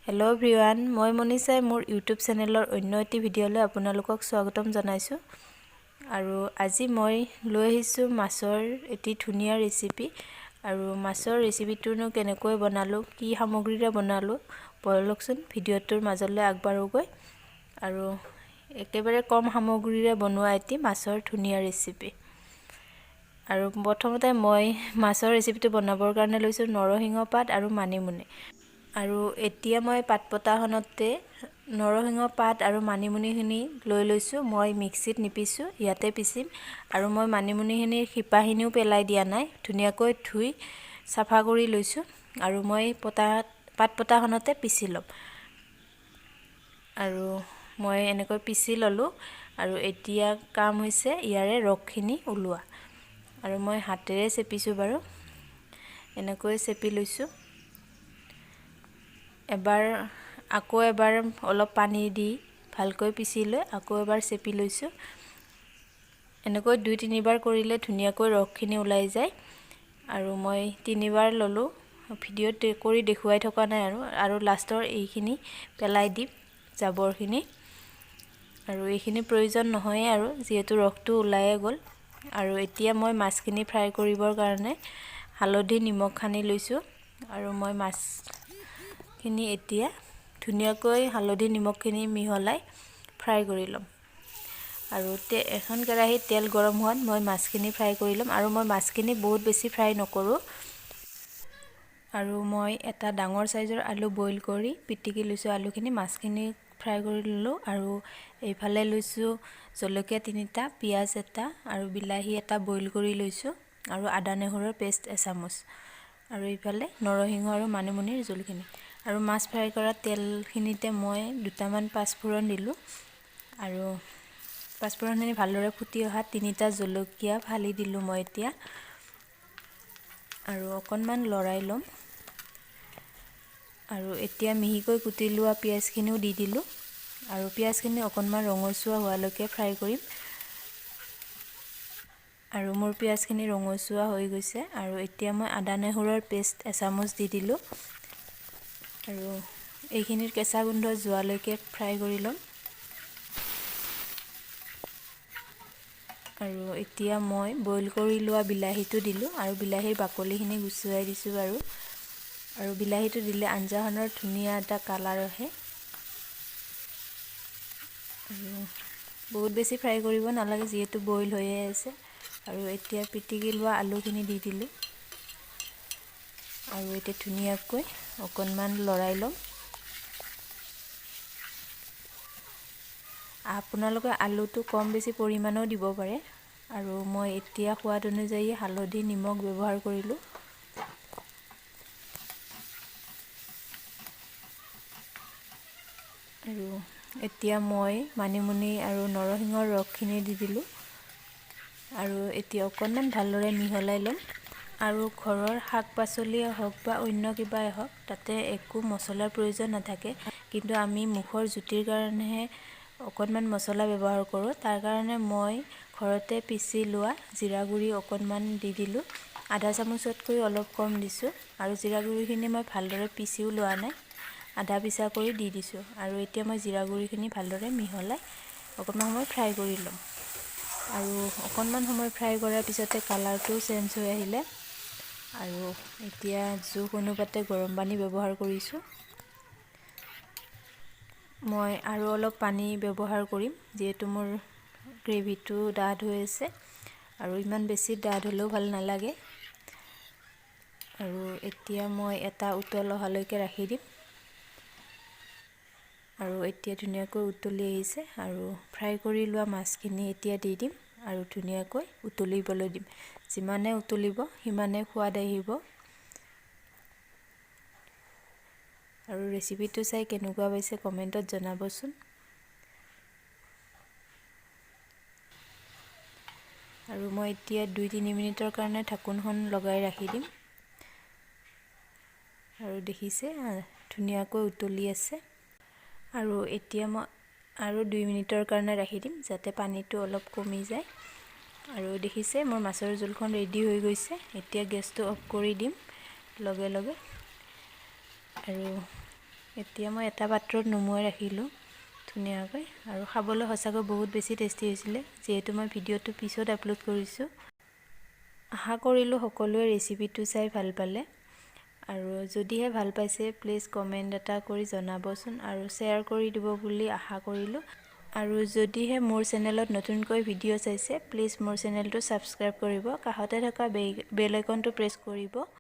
Hello' everyone, মই মনীষাই মোৰ YouTube চেনেলৰ অন্য এটি ভিডিঅ'লৈ আপোনালোকক স্বাগতম জনাইছোঁ। আৰু আজি মই লৈ আহিছোঁ মাছৰ এটি ধুনীয়া ৰেচিপি। আৰু মাছৰ ৰেচিপিটোনো কেনেকৈ বনালোঁ, কি সামগ্ৰীৰে বনালোঁ, বলকচোন ভিডিঅ'টোৰ মাজলৈ আগবাঢ়োগৈ। আৰু একেবাৰে কম সামগ্ৰীৰে বনোৱা এটি মাছৰ ধুনীয়া ৰেচিপি। আৰু প্ৰথমতে মই মাছৰ ৰেচিপিটো বনাবৰ কাৰণে লৈছোঁ নৰসিংহ পাত আৰু মানিমুনি। আৰু এতিয়া মই পাতপতাখনতে নৰসিংহ পাত আৰু মানিমুনিখিনি লৈ লৈছোঁ। মই মিক্সিত নিপিছোঁ, ইয়াতে পিচিম। আৰু মই মানিমুনিখিনিৰ শিপাখিনিও পেলাই দিয়া নাই, ধুনীয়াকৈ ধুই চাফা কৰি লৈছোঁ। আৰু মই পাতপতাখনতে পিচি ল'ম। আৰু মই এনেকৈ পিচি ল'লোঁ। আৰু এতিয়া কাম হৈছে ইয়াৰে ৰসখিনি ওলোৱা। আৰু মই হাতেৰে চেপিছোঁ বাৰু, এনেকৈ চেপি লৈছোঁ। আকৌ এবাৰ অলপ পানী দি ভালকৈ পিচি লৈ আকৌ এবাৰ চেপি লৈছোঁ। এনেকৈ 2-3বাৰ কৰিলে ধুনীয়াকৈ ৰসখিনি ওলাই যায়। আৰু মই 3বাৰ ল'লোঁ, ভিডিঅ'ত কৰি দেখুৱাই থকা নাই। আৰু লাষ্টৰ এইখিনি পেলাই দিম, জাবৰখিনি। আৰু এইখিনি প্ৰয়োজন নহয়েই আৰু যিহেতু ৰসটো ওলায়ে গ'ল। আৰু এতিয়া মই মাছখিনি ফ্ৰাই কৰিবৰ কাৰণে হালধি নিমখ সানি লৈছোঁ। আৰু মই মাছখিনি এতিয়া ধুনীয়াকৈ হালধি নিমখখিনি মিহলাই ফ্ৰাই কৰি ল'ম। আৰু এখন কেৰাহীত তেল গৰম হোৱাত মই মাছখিনি ফ্ৰাই কৰি ল'ম। আৰু মই মাছখিনি বহুত বেছি ফ্ৰাই নকৰোঁ। আৰু মই এটা ডাঙৰ চাইজৰ আলু বইল কৰি পিটিকি লৈছোঁ আলুখিনি, মাছখিনি ফ্ৰাই কৰি ল'লোঁ। আৰু এইফালে লৈছোঁ জলকীয়া 3টা, পিঁয়াজ এটা আৰু বিলাহী এটা বইল কৰি লৈছোঁ। আৰু আদা নহৰুৰ পেষ্ট এচামুচ। আৰু এইফালে নৰসিংহ আৰু মানিমুনিৰ জোলখিনি। আৰু মাছ ফ্ৰাই কৰা তেলখিনিতে মই 2টামান পাঁচফোৰণ দিলোঁ। আৰু পাঁচফোৰণখিনি ভালদৰে ফুটি অহাত 3টা জলকীয়া ফালি দিলোঁ মই এতিয়া। আৰু অকণমান লৰাই ল'ম। আৰু এতিয়া মিহিকৈ কুটি লোৱা পিঁয়াজখিনিও দি দিলোঁ। আৰু পিঁয়াজখিনি অকণমান ৰঙচুৱা হোৱালৈকে ফ্ৰাই কৰিম। আৰু মোৰ পিঁয়াজখিনি ৰঙচুৱা হৈ গৈছে। আৰু এতিয়া মই আদা নহৰুৰ পেষ্ট এচামুচ দি দিলোঁ। আৰু এইখিনিৰ কেঁচা গোন্ধ যোৱালৈকে ফ্ৰাই কৰি ল'ম। আৰু এতিয়া মই বইল কৰি লোৱা বিলাহীটো দিলোঁ। আৰু বিলাহীৰ বাকলিখিনি গুচুৱাই দিছোঁ বাৰু। আৰু বিলাহীটো দিলে আঞ্জাখনৰ ধুনীয়া এটা কালাৰ আহে। আৰু বহুত বেছি ফ্ৰাই কৰিব নালাগে, যিহেতু বইল হৈয়ে আছে। আৰু এতিয়া পিটিকি লোৱা আলুখিনি দি দিলোঁ। আৰু এতিয়া ধুনীয়াকৈ অকণমান লৰাই ল'ম। আপোনালোকে আলুটো কম বেছি পৰিমাণেও দিব পাৰে। আৰু মই এতিয়া সোৱাদ অনুযায়ী হালধি নিমখ ব্যৱহাৰ কৰিলোঁ। আৰু এতিয়া মই মানিমুনি আৰু নৰসিংহৰ ৰসখিনি দি দিলোঁ। আৰু এতিয়া অকণমান ভালদৰে মিহলাই ল'ম। আৰু ঘৰৰ শাক পাচলিয়ে হওক বা অন্য কিবাই হওক, তাতে একো মছলাৰ প্ৰয়োজন নাথাকে। কিন্তু আমি মুখৰ জুতিৰ কাৰণেহে অকণমান মছলা ব্যৱহাৰ কৰোঁ। তাৰ কাৰণে মই ঘৰতে পিচি লোৱা জিৰা গুড়ি অকণমান দি দিলোঁ। আধা চামুচতকৈ অলপ কম দিছোঁ। আৰু জিৰা গুড়িখিনি মই ভালদৰে পিচিও লোৱা নাই, আধা পিচা কৰি দি দিছোঁ। আৰু এতিয়া মই জিৰা গুড়িখিনি ভালদৰে মিহলাই অকণমান সময় ফ্ৰাই কৰি ল'ম। আৰু অকণমান সময় ফ্ৰাই কৰাৰ পিছতে কালাৰটো চেঞ্জ হৈ আহিলে। আৰু এতিয়া জোখ অনুপাতে গৰম পানী ব্যৱহাৰ কৰিছোঁ। মই আৰু অলপ পানী ব্যৱহাৰ কৰিম, যিহেতু মোৰ গ্ৰেভিটো ডাঠ হৈ আছে। আৰু ইমান বেছি ডাঠ হ'লেও ভাল নালাগে। আৰু এতিয়া মই এটা উতল অহালৈকে ৰাখি দিম। আৰু এতিয়া ধুনীয়াকৈ উতলি আহিছে। আৰু ফ্ৰাই কৰি লোৱা মাছখিনি এতিয়া দি দিম। আৰু ধুনীয়াকৈ উতলিবলৈ দিম। যিমানে উতলিব সিমানে সোৱাদ আহিব। আৰু ৰেচিপিটো চাই কেনেকুৱা পাইছে কমেণ্টত জনাবচোন। আৰু মই এতিয়া 2-3 মিনিটৰ কাৰণে ঢাকোনখন লগাই ৰাখি দিম। আৰু দেখিছে ধুনীয়াকৈ উতলি আছে। আৰু এতিয়া মই আৰু 2 মিনিটৰ কাৰণে ৰাখি দিম, যাতে পানীটো অলপ কমি যায়। আৰু দেখিছে মোৰ মাছৰ জোলখন ৰেডি হৈ গৈছে। এতিয়া গেছটো অফ কৰি দিম লগে লগে। আৰু এতিয়া মই এটা পাত্ৰত নুমুৱাই ৰাখিলোঁ ধুনীয়াকৈ, আৰু খাবলৈ সঁচাকৈ বহুত বেছি টেষ্টি হৈছিলে। যিহেতু মই ভিডিঅ'টো পিছত আপলোড কৰিছোঁ, আশা কৰিলোঁ সকলোৱে ৰেচিপিটো চাই ভাল পালে। আৰু যদিহে ভাল পাইছে প্লিজ কমেণ্ট এটা কৰি জনাবচোন আৰু শ্বেয়াৰ কৰি দিব বুলি আশা কৰিলোঁ। আৰু যদিহে মোৰ চেনেলত নতুনকৈ ভিডিঅ' চাইছে প্লিজ মোৰ চেনেলটো ছাবস্ক্ৰাইব কৰিব, কাষতে থকা বেল আইকনটো প্ৰেছ কৰিব।